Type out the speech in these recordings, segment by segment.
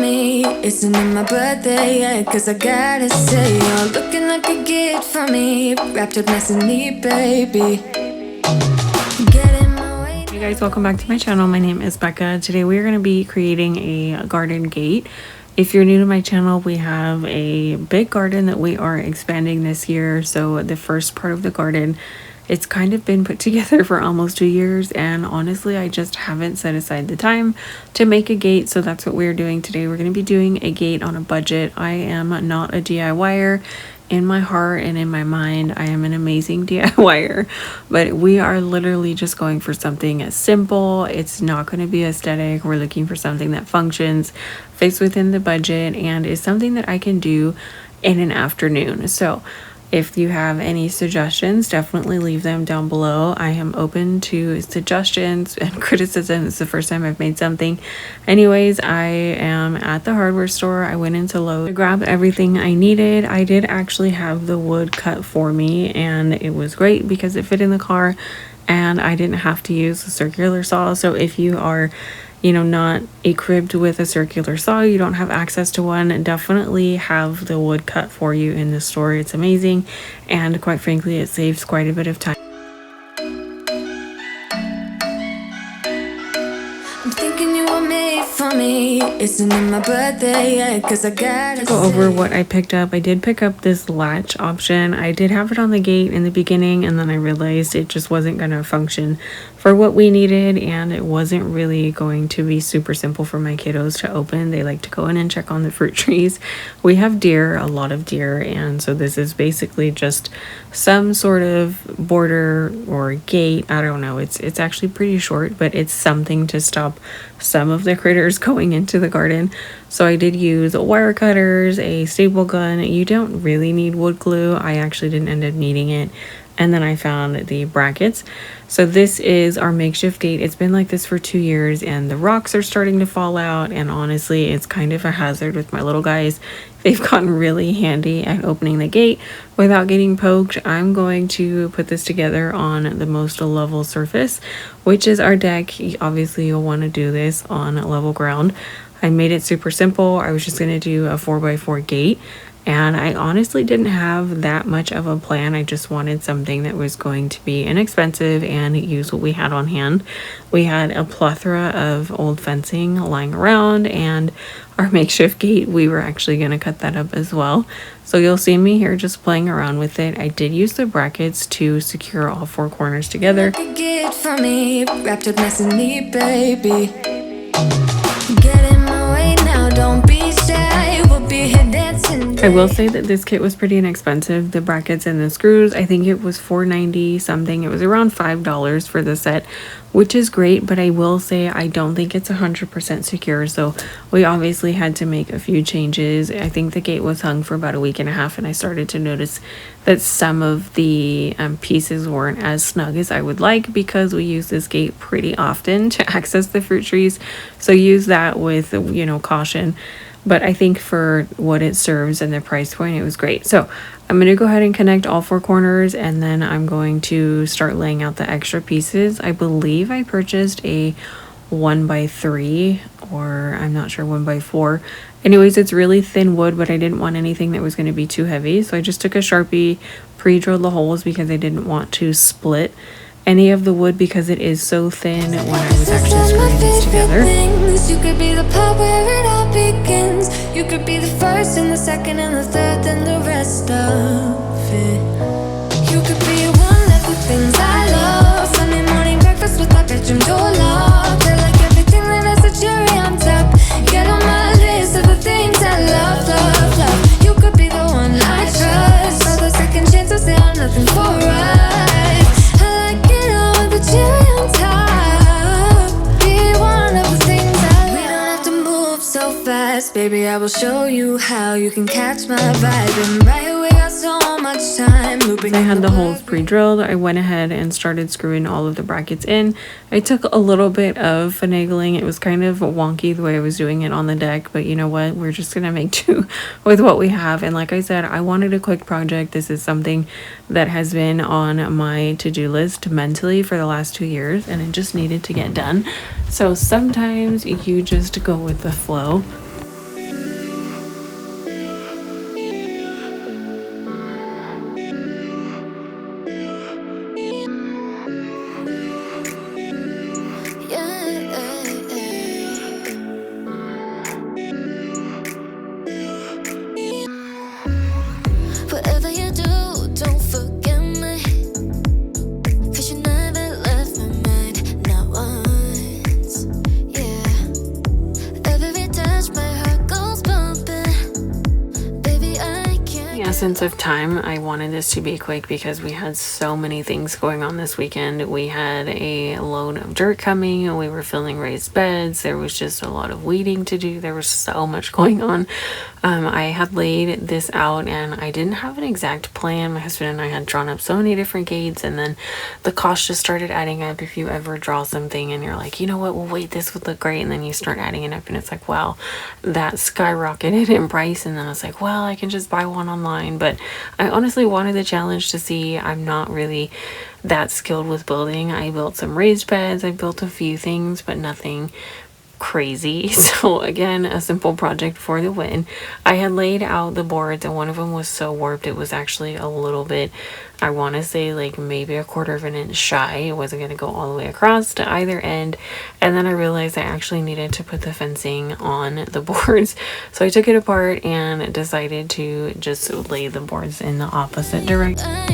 me. Isn't it my birthday yet? Cause I gotta say, you're looking like a gift for me. Wrapped up nice and neat, baby. Get in my way. Hey guys, welcome back to my channel. My name is Becca. Today we are going to be creating a garden gate. If you're new to my channel, we have a big garden that we are expanding this year. So the first part of the garden, it's kind of been put together for almost 2 years, and honestly I just haven't set aside the time to make a gate. So that's what we're doing today. We're going to be doing a gate on a budget. I am not a DIYer. In my heart and in my mind, I am an amazing DIYer, but we are literally just going for something simple. It's not going to be aesthetic. We're looking for something that functions, fits within the budget, and is something that I can do in an afternoon. So if you have any suggestions, definitely leave them down below. I am open to suggestions and criticism. It's the first time I've made something. Anyways, I am at the hardware store. I went into Lowe's to grab everything I needed. I did actually have the wood cut for me, and it was great because it fit in the car and I didn't have to use a circular saw. So if you are not equipped with a circular saw, you don't have access to one, definitely have the wood cut for you in the store. It's amazing, and quite frankly, it saves quite a bit of time. I'm thinking you were made for me. Isn't it my birthday yet? Cause I gotta go over what I picked up. I did pick up this latch option. I did have it on the gate in the beginning, and then I realized it just wasn't going to function for what we needed, and it wasn't really going to be super simple for my kiddos to open. They like to go in and check on the fruit trees. We have deer, a lot of deer, and so this is basically just some sort of border or gate. I don't know. It's actually pretty short, but it's something to stop some of the critters going into the garden. So I did use wire cutters, a staple gun. You don't really need wood glue. I actually didn't end up needing it. And then I found the brackets. So this is our makeshift gate. It's been like this for 2 years, and the rocks are starting to fall out, and honestly it's kind of a hazard with my little guys. They've gotten really handy at opening the gate without getting poked. I'm going to put this together on the most level surface, which is our deck. Obviously you'll want to do this on level ground. I made it super simple. I was just going to do a 4x4 gate, and I honestly didn't have that much of a plan. I just wanted something that was going to be inexpensive and use what we had on hand. We had a plethora of old fencing lying around, and our makeshift gate, we were actually going to cut that up as well. So you'll see me here just playing around with it. I did use the brackets to secure all 4 corners together. For me, wrapped up nice and neat, baby. Get in my way now, don't be shy. We'll be here dancing. I will say that this kit was pretty inexpensive. The brackets and the screws, I think it was $4.90 something. It was around $5 for the set, which is great, but I will say I don't think it's 100% secure. So we obviously had to make a few changes. I think the gate was hung for about a week and a half, and I started to notice that some of the pieces weren't as snug as I would like, because we use this gate pretty often to access the fruit trees. So use that with, caution. But I think for what it serves and the price point, it was great. So I'm going to go ahead and connect all 4 corners, and then I'm going to start laying out the extra pieces. I believe I purchased a 1x3, or I'm not sure, 1x4. Anyways, it's really thin wood, but I didn't want anything that was going to be too heavy. So I just took a Sharpie, pre-drilled the holes because I didn't want to split any of the wood because it is so thin when I was actually screwing these together. You could be the part where it all begins. You could be the first and the second and the third and the rest of it. You could be one of the things I love. Sunday morning breakfast with my bedroom door locked. I like everything that has a cherry on top. Get on my list of the things I love, love, love. You could be the one I trust. All the second chances, they are nothing for us. I like it all with the cherry on top. Be one of the things I love. We don't have to move so fast, baby. I will show you how you can catch my vibe. And right away, I so much time looping. I had the holes pre-drilled. I went ahead and started screwing all of the brackets in. I took a little bit of finagling. It was kind of wonky the way I was doing it on the deck, but you know what? We're just gonna make do with what we have. And like I said, I wanted a quick project. This is something that has been on my to-do list mentally for the last 2 years, and it just needed to get done. So sometimes you just go with the flow. essence of time, I wanted this to be quick because we had so many things going on this weekend. We had a load of dirt coming, we were filling raised beds, there was just a lot of weeding to do, there was so much going on. I had laid this out and I didn't have an exact plan. My husband and I had drawn up so many different gates, and then the cost just started adding up. If you ever draw something and you're like, you know what, well wait, this would look great, and then you start adding it up and it's like, wow, that skyrocketed in price. And then I was like, well, I can just buy one online. But I honestly wanted the challenge to see. I'm not really that skilled with building. I built some raised beds, I built a few things, but nothing crazy. So again, a simple project for the win. I had laid out the boards and one of them was so warped it was actually a little bit, I want to say like maybe a quarter of an inch shy. It wasn't going to go all the way across to either end. And then I realized I actually needed to put the fencing on the boards. So I took it apart and decided to just lay the boards in the opposite direction.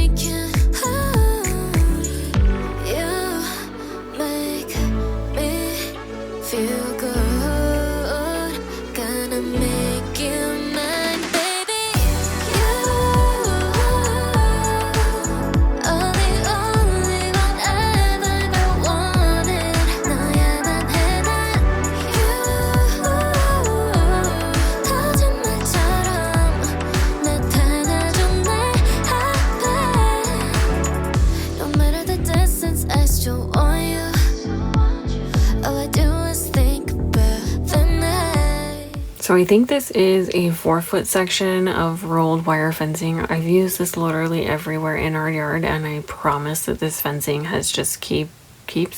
So I think this is a 4-foot section of rolled wire fencing. I've used this literally everywhere in our yard, and I promise that this fencing has just keeps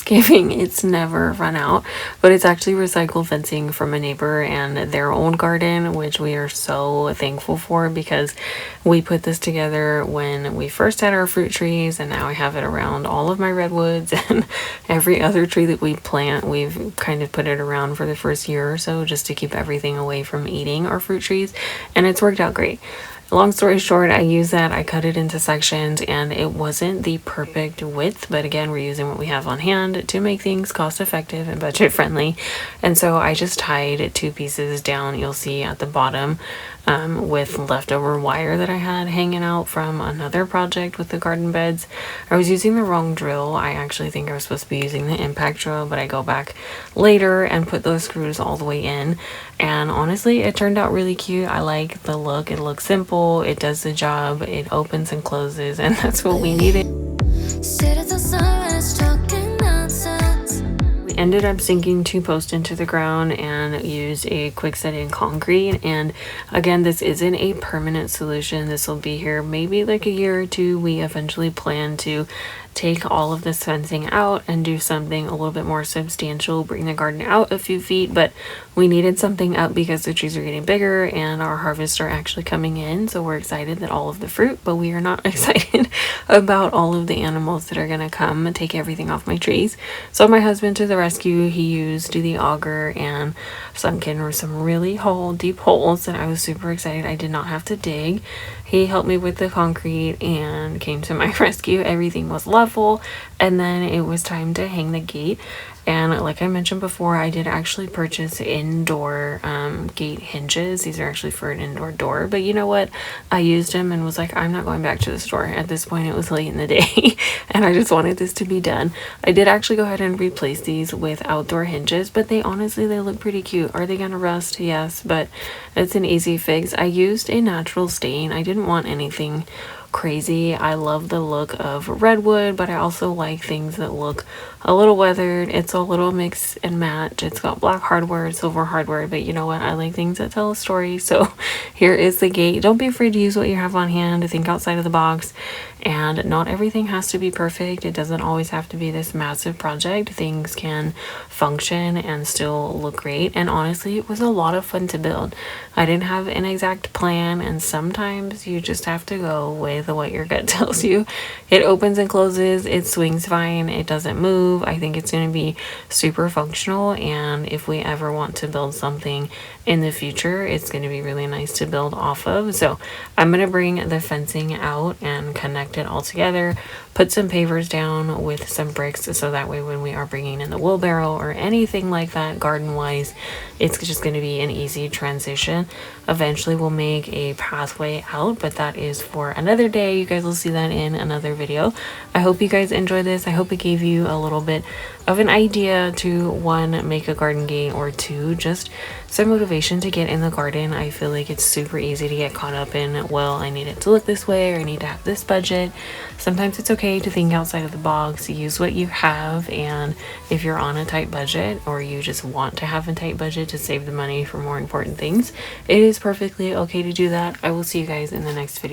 giving. It's never run out, but it's actually recycled fencing from a neighbor and their old garden, which we are so thankful for because we put this together when we first had our fruit trees, and now I have it around all of my redwoods and every other tree that we plant. We've kind of put it around for the first year or so just to keep everything away from eating our fruit trees, and it's worked out great. Long story short, I used that, I cut it into sections, and it wasn't the perfect width, but again, we're using what we have on hand to make things cost effective and budget friendly. And so I just tied 2 pieces down, you'll see at the bottom, with leftover wire that I had hanging out from another project with the garden beds. I was using the wrong drill. I actually think I was supposed to be using the impact drill, but I go back later and put those screws all the way in, and honestly it turned out really cute. I like the look. It looks simple, it does the job, it opens and closes, and that's what we needed. We ended up sinking 2 posts into the ground and used a quick set in concrete. And again, this isn't a permanent solution. This will be here maybe like a year or 2. We eventually plan to take all of this fencing out and do something a little bit more substantial, bring the garden out a few feet, but we needed something up because the trees are getting bigger and our harvests are actually coming in. So we're excited that all of the fruit, but we are not excited about all of the animals that are going to come and take everything off my trees. So my husband to the rescue, he used the auger and sunk in some really deep holes, and I was super excited. I did not have to dig. He helped me with the concrete and came to my rescue. Everything was level, and then it was time to hang the gate. And like I mentioned before, I did actually purchase indoor gate hinges. These are actually for an indoor door, but you know what? I used them and was like, I'm not going back to the store. At this point, it was late in the day and I just wanted this to be done. I did actually go ahead and replace these with outdoor hinges, but they look pretty cute. Are they gonna rust? Yes, but it's an easy fix. I used a natural stain. I didn't want anything crazy. I love the look of redwood, but I also like things that look a little weathered. It's a little mix and match. It's got black hardware, silver hardware, but you know what? I like things that tell a story. So here is the gate. Don't be afraid to use what you have on hand, to think outside of the box. And not everything has to be perfect. It doesn't always have to be this massive project. Things can function and still look great. And honestly, it was a lot of fun to build. I didn't have an exact plan, and sometimes you just have to go with what your gut tells you. It opens and closes, it swings fine, it doesn't move. I think it's going to be super functional, and if we ever want to build something in the future, it's going to be really nice to build off of. So I'm going to bring the fencing out and connect it all together, put some pavers down with some bricks, so that way when we are bringing in the wheelbarrow or anything like that garden wise, it's just going to be an easy transition. eventually we'll make a pathway out, but that is for another day. You guys will see that in another video. I hope you guys enjoyed this. I hope it gave you a little bit of an idea to, one, make a garden gate, or two, just some motivation to get in the garden. I feel like it's super easy to get caught up in, well, I need it to look this way, or I need to have this budget. Sometimes it's okay to think outside of the box, use what you have, and if you're on a tight budget, or you just want to have a tight budget to save the money for more important things, it is perfectly okay to do that. I will see you guys in the next video.